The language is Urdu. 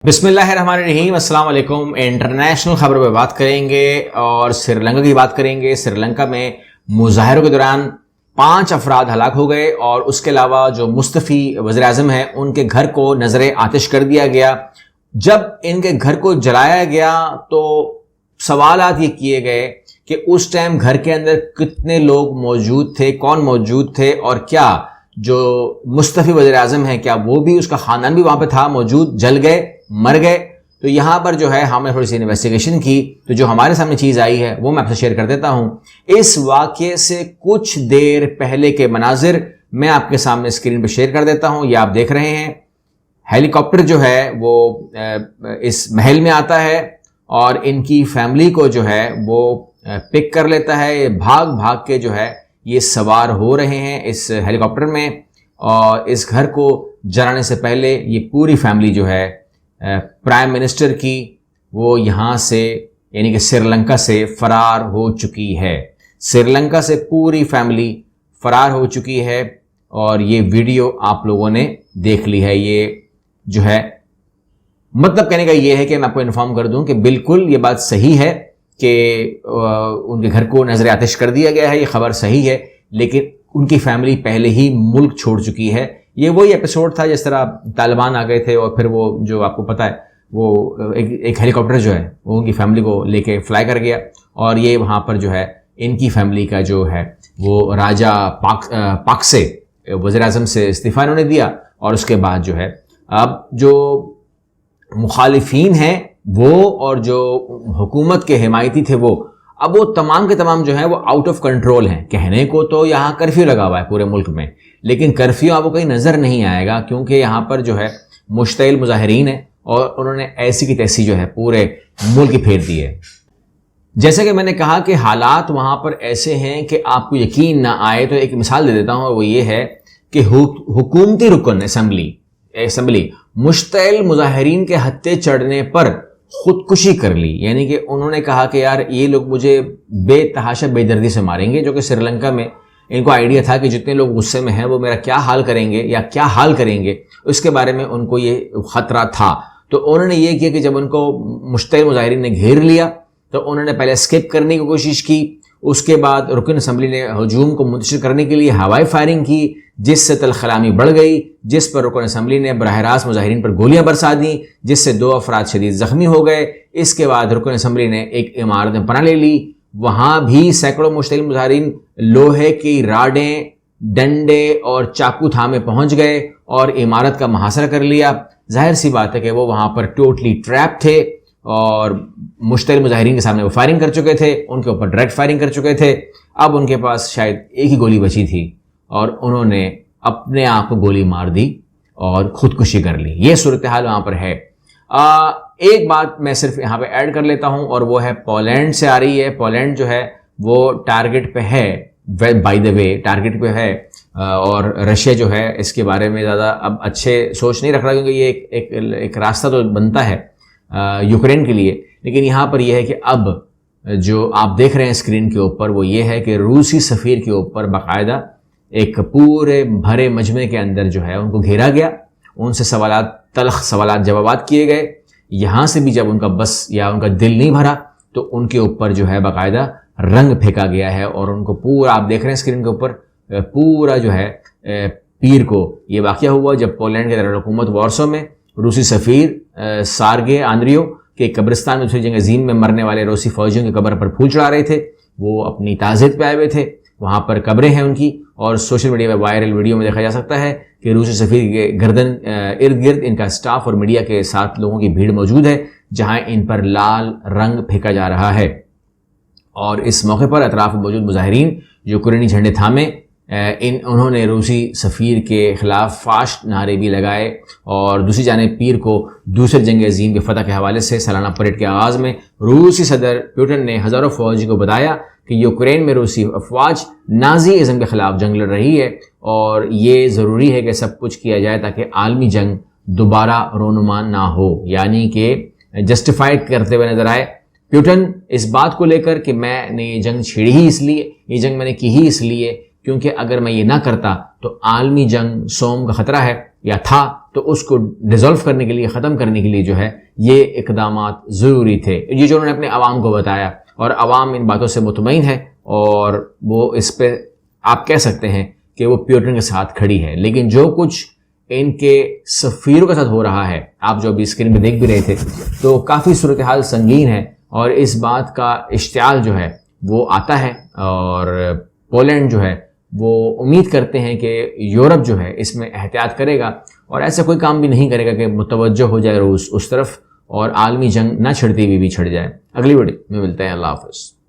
بسم اللہ الرحمن الرحیم، السلام علیکم۔ انٹرنیشنل خبروں پہ بات کریں گے اور سری لنکا کی بات کریں گے۔ سری لنکا میں مظاہروں کے دوران 5 افراد ہلاک ہو گئے اور اس کے علاوہ جو مستعفی وزیر اعظم ہیں ان کے گھر کو نذر آتش کر دیا گیا۔ جب ان کے گھر کو جلایا گیا تو سوالات یہ کیے گئے کہ اس ٹائم گھر کے اندر کتنے لوگ موجود تھے، کون موجود تھے، اور کیا جو مستعفی وزیر اعظم ہیں کیا وہ بھی، اس کا خاندان بھی وہاں پہ تھا موجود، جل گئے، مر گئے۔ تو یہاں پر جو ہے ہم نے تھوڑی سی انویسٹیگیشن کی تو جو ہمارے سامنے چیز آئی ہے وہ میں آپ سے شیئر کر دیتا ہوں۔ اس واقعے سے کچھ دیر پہلے کے مناظر میں آپ کے سامنے اسکرین پہ شیئر کر دیتا ہوں۔ یہ آپ دیکھ رہے ہیں، ہیلی کاپٹر جو ہے وہ اس محل میں آتا ہے اور ان کی فیملی کو جو ہے وہ پک کر لیتا ہے۔ بھاگ بھاگ کے جو ہے یہ سوار ہو رہے ہیں اس ہیلی کاپٹر میں، اور اس گھر کو جلانے سے پہلے یہ پوری فیملی جو ہے پرائم منسٹر کی وہ یہاں سے یعنی کہ سری لنکا سے فرار ہو چکی ہے۔ سری لنکا سے پوری فیملی فرار ہو چکی ہے اور یہ ویڈیو آپ لوگوں نے دیکھ لی ہے۔ یہ جو ہے مطلب کہنے کا یہ ہے کہ میں آپ کو انفارم کر دوں کہ بالکل یہ بات صحیح ہے کہ ان کے گھر کو نذر آتش کر دیا گیا ہے، یہ خبر صحیح ہے، لیکن ان کی فیملی پہلے ہی ملک چھوڑ چکی ہے۔ یہ وہی ایپیسوڈ تھا جس طرح طالبان آ گئے تھے اور پھر وہ جو آپ کو پتہ ہے وہ ایک ہیلی کاپٹر جو ہے وہ ان کی فیملی کو لے کے فلائی کر گیا، اور یہ وہاں پر جو ہے ان کی فیملی کا جو ہے وہ راجہ پاکسے وزیر اعظم سے استعفیٰ انہوں نے دیا، اور اس کے بعد جو ہے اب جو مخالفین ہیں وہ اور جو حکومت کے حمایتی تھے اب وہ تمام کے تمام جو ہے وہ آؤٹ آف کنٹرول ہیں۔ کہنے کو تو یہاں کرفیو لگا ہوا ہے پورے ملک میں، لیکن کرفیو آپ کو کہیں نظر نہیں آئے گا کیونکہ یہاں پر جو ہے مشتعل مظاہرین ہیں اور انہوں نے ایسی کی تیسی جو ہے پورے ملک کی پھیر دی ہے۔ جیسے کہ میں نے کہا کہ حالات وہاں پر ایسے ہیں کہ آپ کو یقین نہ آئے، تو ایک مثال دے دیتا ہوں، اور وہ یہ ہے کہ حکومتی رکن اسمبلی مشتعل مظاہرین کے ہتھے چڑھنے پر خودکشی کر لی، یعنی کہ انہوں نے کہا کہ یار یہ لوگ مجھے بے تحاشا بے دردی سے ماریں گے، جو کہ سری لنکا میں ان کو آئیڈیا تھا کہ جتنے لوگ غصے میں ہیں وہ میرا کیا حال کریں گے یا کیا حال کریں گے، اس کے بارے میں ان کو یہ خطرہ تھا۔ تو انہوں نے یہ کیا کہ جب ان کو مشتعل مظاہرین نے گھیر لیا تو انہوں نے پہلے اسکیپ کرنے کی کوشش کی، اس کے بعد رکن اسمبلی نے ہجوم کو منتشر کرنے کے لیے ہوائی فائرنگ کی، جس سے تلخلامی بڑھ گئی، جس پر رکن اسمبلی نے براہ راست مظاہرین پر گولیاں برسا دیں، جس سے 2 افراد شدید زخمی ہو گئے۔ اس کے بعد رکن اسمبلی نے ایک عمارت میں پناہ لے لی، وہاں بھی سینکڑوں مشتعل مظاہرین لوہے کی راڈیں، ڈنڈے اور چاقو تھامے پہنچ گئے اور عمارت کا محاصرہ کر لیا۔ ظاہر سی بات ہے کہ وہ وہاں پر ٹوٹلی ٹریپ تھے اور مشتعل مظاہرین کے سامنے وہ فائرنگ کر چکے تھے، ان کے اوپر ڈائریکٹ فائرنگ کر چکے تھے۔ اب ان کے پاس شاید ایک ہی گولی بچی تھی اور انہوں نے اپنے آپ کو گولی مار دی اور خودکشی کر لی۔ یہ صورتحال وہاں پر ہے۔ ایک بات میں صرف یہاں پہ ایڈ کر لیتا ہوں، اور وہ ہے پولینڈ سے آ رہی ہے۔ پولینڈ جو ہے وہ ٹارگٹ پہ ہے، بائی دا وے ٹارگٹ پہ ہے، اور رشیا جو ہے اس کے بارے میں زیادہ اب اچھے سوچ نہیں رکھ رہا، کیونکہ یہ ایک راستہ تو بنتا ہے یوکرین کے لیے، لیکن یہاں پر یہ ہے کہ اب جو آپ دیکھ رہے ہیں اسکرین کے اوپر وہ یہ ہے کہ روسی سفیر کے اوپر باقاعدہ ایک پورے بھرے مجمع کے اندر جو ہے ان کو گھیرا گیا، ان سے تلخ سوالات جوابات کیے گئے۔ یہاں سے بھی جب ان کا بس یا ان کا دل نہیں بھرا تو ان کے اوپر جو ہے باقاعدہ رنگ پھینکا گیا ہے، اور ان کو پورا آپ دیکھ رہے ہیں اسکرین کے اوپر پورا جو ہے پیر کو یہ واقعہ ہوا جب پولینڈ کے دارالحکومت وارسو میں روسی سفیر سارگے آندریو کے قبرستان میں دوسری جنگ عظیم میں مرنے والے روسی فوجیوں کی قبر پر پھول چڑھا رہے تھے۔ وہ اپنی تعزیت پہ آئے ہوئے تھے، وہاں پر قبریں ہیں ان کی، اور سوشل میڈیا میں وائرل ویڈیو میں دیکھا جا سکتا ہے کہ روسی سفیر کے گردن ارد گرد ان کا اسٹاف اور میڈیا کے ساتھ لوگوں کی بھیڑ موجود ہے، جہاں ان پر لال رنگ پھینکا جا رہا ہے۔ اور اس موقع پر اطراف میں موجود مظاہرین جو یوکرینی جھنڈے تھامے، انہوں نے روسی سفیر کے خلاف فاش نعرے بھی لگائے، اور دوسری جانب پیر کو دوسرے جنگ عظیم کے فتح کے حوالے سے سالانہ پریڈ کے آغاز میں روسی صدر پیوٹن نے ہزاروں فوجی کو بتایا کہ یوکرین میں روسی افواج نازی ازم کے خلاف جنگ لڑ رہی ہے، اور یہ ضروری ہے کہ سب کچھ کیا جائے تاکہ عالمی جنگ دوبارہ رونما نہ ہو، یعنی کہ جسٹیفائڈ کرتے ہوئے نظر آئے پیوٹن اس بات کو لے کر کہ میں نے یہ جنگ چھیڑی ہی اس لیے، یہ جنگ میں نے کی ہی اس لیے کیونکہ اگر میں یہ نہ کرتا تو عالمی جنگ سوم کا خطرہ ہے، یا تھا تو اس کو ڈیزولو کرنے کے لیے، ختم کرنے کے لیے جو ہے یہ اقدامات ضروری تھے. یہ جو انہوں نے اپنے عوام کو بتایا، اور عوام ان باتوں سے مطمئن ہے اور وہ اس پہ آپ کہہ سکتے ہیں کہ وہ پیوٹن کے ساتھ کھڑی ہے. لیکن جو کچھ ان کے سفیروں کے ساتھ ہو رہا ہے، آپ جو ابھی اسکرین پہ دیکھ بھی رہے تھے، تو کافی صورتحال سنگین ہے اور اس بات کا اشتعال جو ہے وہ آتا ہے. اور پولینڈ جو ہے وہ امید کرتے ہیں کہ یورپ جو ہے اس میں احتیاط کرے گا اور ایسا کوئی کام بھی نہیں کرے گا کہ متوجہ ہو جائے روس اس طرف اور عالمی جنگ نہ چھڑتی ہوئی بھی چھڑ جائے. اگلی ویڈیو میں ملتے ہیں. اللہ حافظ.